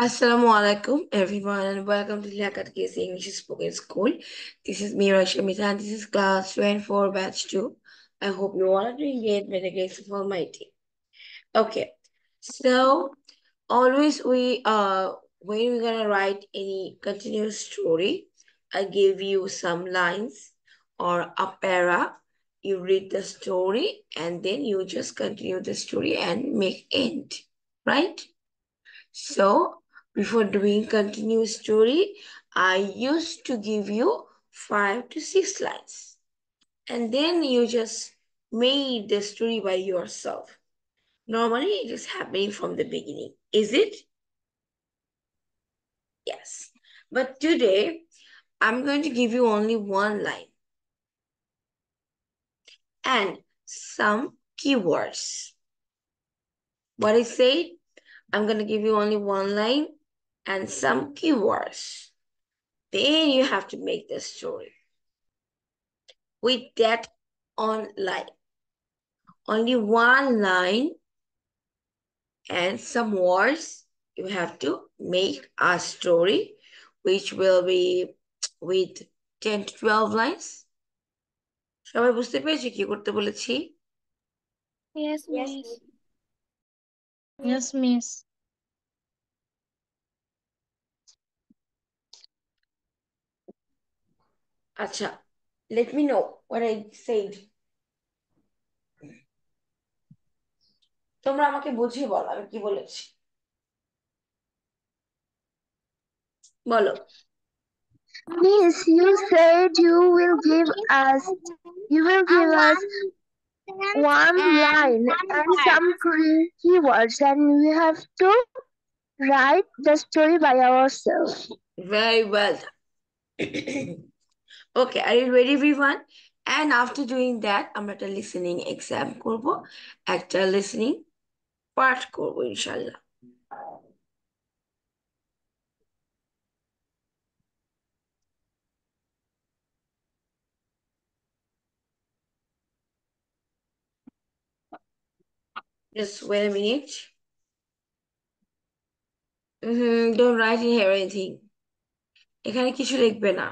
Assalamu alaikum, everyone, and welcome to Liaquat KC English Spoken School. This is Mira Shamita, and this is class 24, batch 2. I hope you all are doing great by the grace of Almighty. Okay, so always when we're gonna write any continuous story, I give you some lines or a para. You read the story, and then you just continue the story and make end, right? So, before doing continuous story, I used to give you 5 to 6 lines. And then you just made the story by yourself. Normally, it is happening from the beginning. Is it? Yes. But today, I'm going to give you only one line and some keywords. What I said, I'm going to give you only one line and some keywords. Then you have to make the story with that line. Only one line and some words. You have to make a story which will be with 10 to 12 lines. সবাই বুঝতে পেরেছি কি করতে বলেছি? Yes, Yes, miss. miss. Yes, miss. আচ্ছা, let me know what I said. তোমরা আমাকে বুঝিয়ে বলো আমি কি বলেছি। বলো। Miss, you said you will give us one line and some keywords, and we have to write the story by ourselves. Very well. Okay, are you ready everyone? And after doing that, আমরা একটা listening exam করব, একটা listening পাঠ করব ইনশাআল্লাহ। Just wait a minute. Don't write in here anything. এখানে কিছু লিখবে না।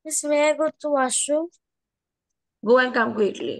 Miss, may I go to washroom? Go and come quickly.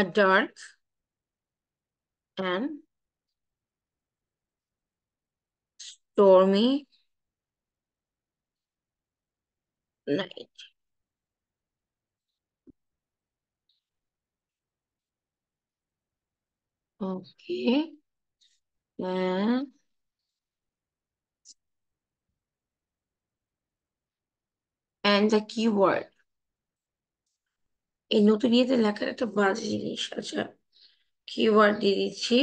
A dark and stormy night. Okay. And the keyword. এই নতুন ইয়েতে লেখার একটা বাজে জিনিস। আচ্ছা, কিওয়ার্ড দিয়ে দিচ্ছি।